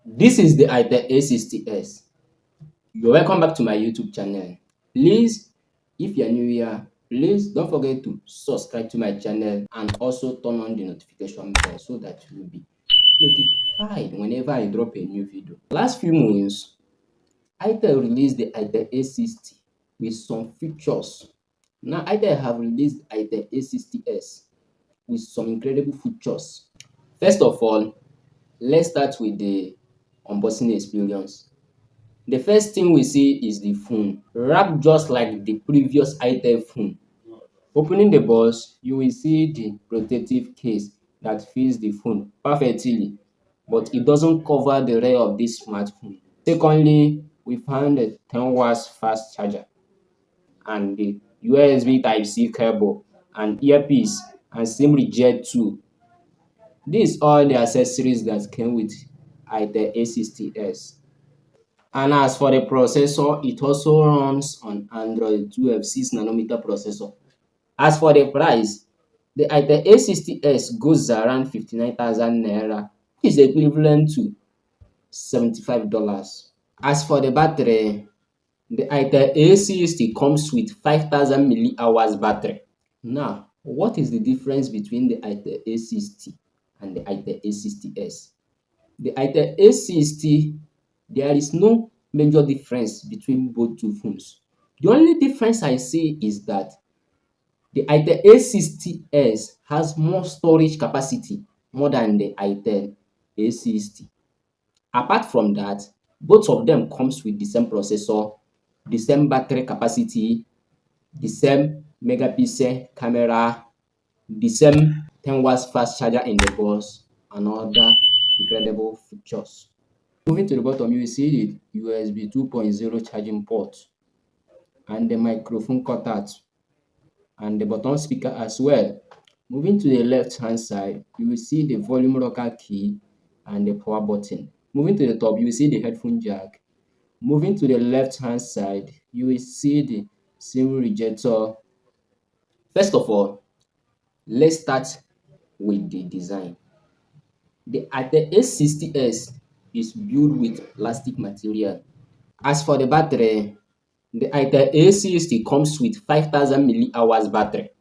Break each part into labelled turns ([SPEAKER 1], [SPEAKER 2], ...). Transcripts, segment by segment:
[SPEAKER 1] This is the Itel A60s. You're welcome back to my YouTube channel. Please, if you're new here, please don't forget to subscribe to my channel and also turn on the notification bell so that you will be notified whenever I drop a new video. Last few months, Itel released the Itel A60 with some features. Now Itel have released Itel A60s with some incredible features. First of all, let's start with the unboxing experience. The first thing we see is the phone, wrapped just like the previous Itel phone. Opening the box, you will see the protective case that fits the phone perfectly, but it doesn't cover the rear of this smartphone. Secondly, we found a 10 watts fast charger and the USB Type-C cable and earpiece and SIM reject too. These are all the accessories that came with Itel A60s. And as for the processor, it also runs on Android 12 6nm processor. As for the price, the Itel A60s goes around 59,000 naira, which is equivalent to $75. As for the battery, the Itel A60 comes with 5,000 mAh battery. Now, what is the difference between the Itel A60 and the Itel A60s? The Itel A60, there is no major difference between both two phones. The only difference I see is that the Itel A60s has more storage capacity more than the Itel A60. Apart from that, both of them comes with the same processor, the same battery capacity, the same megapixel camera, the same 10 watts fast charger in the box, and other incredible features. Moving to the bottom, you will see the USB 2.0 charging port and the microphone cutout and the button speaker as well. Moving to the left hand side, you will see the volume rocker key and the power button. Moving to the top, you will see the headphone jack. Moving to the left hand side, you will see the SIM rejector. First of all, let's start with the design. The Itel A60s is built with plastic material. As for the battery, the Itel A60 comes with 5,000 mAh battery.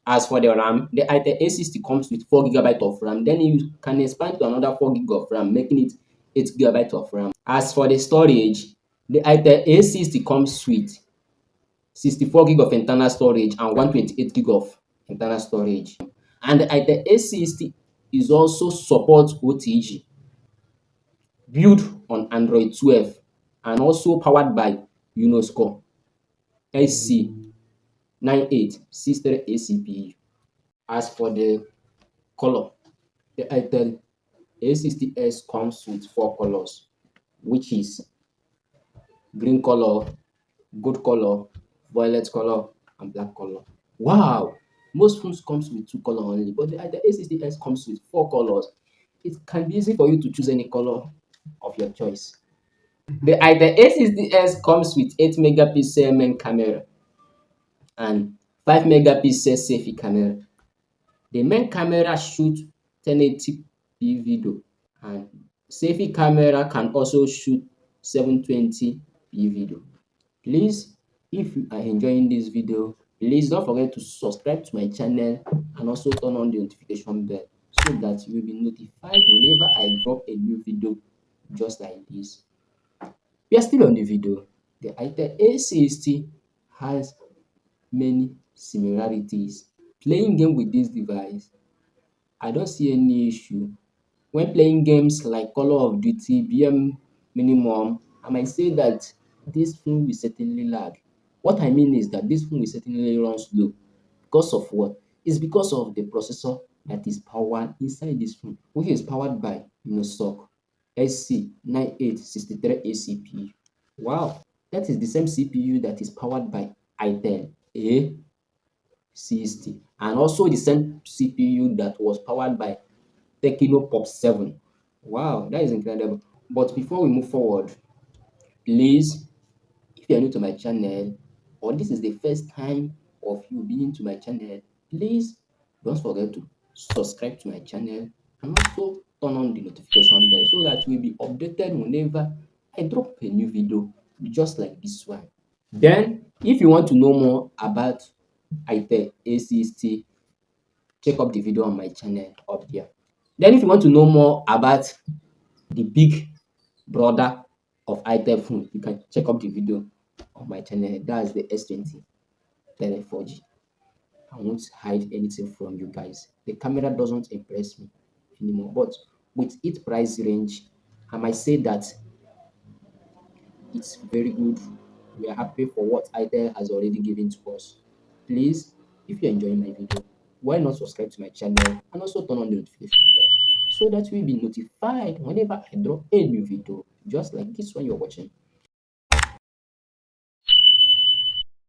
[SPEAKER 1] As for the RAM, the Itel A60 comes with 4 GB of RAM. Then you can expand to another 4 GB of RAM, making it 8 GB of RAM. As for the storage, the Itel A60 comes with 64 GB of internal storage and 128 GB of internal storage. And the Itel A60 is also support OTG, built on Android 12 and also powered by UNESCO SC9863A CPU. As for the color, the Itel A60s comes with 4 colors, which is green color, gold color, violet color, and black color. Wow! Most phones comes with 2 colors only, but the A60s comes with 4 colors. It can be easy for you to choose any color of your choice. The Itel A60s comes with 8 megapixel main camera and 5 megapixel selfie camera. The main camera shoots 1080p video and selfie camera can also shoot 720p video. Please, if you are enjoying this video, please don't forget to subscribe to my channel and also turn on the notification bell so that you will be notified whenever I drop a new video just like this. We are still on the video. The Itel A60 has many similarities. Playing game with this device, I don't see any issue. When playing games like Call of Duty, BM minimum, I might say that this phone will certainly lag. What I mean is that this phone will certainly run slow. Because of what? It's because of the processor that is powered inside this phone, which is powered by UNOSOC SC9863A CPU. Wow, that is the same CPU that is powered by Itel A60 and also the same CPU that was powered by Tekino Pop 7. Wow, that is incredible. But before we move forward, please, if you are new to my channel or this is the first time of you being to my channel, please don't forget to subscribe to my channel and also turn on the notification bell so that you'll be updated whenever I drop a new video just like this one. Then, if you want to know more about Itel A60, check up the video on my channel up there. Then, if you want to know more about the big brother of Itel phone, you can check up the video on my channel. That's the S20 Tele 4G. I won't hide anything from you guys. The camera doesn't impress me anymore, but with its price range, I might say that it's very good. We are happy for what Itel has already given to us. Please, if you're enjoying my video, why not subscribe to my channel and also turn on the notification bell so that you'll be notified whenever I drop a new video, just like this one you're watching.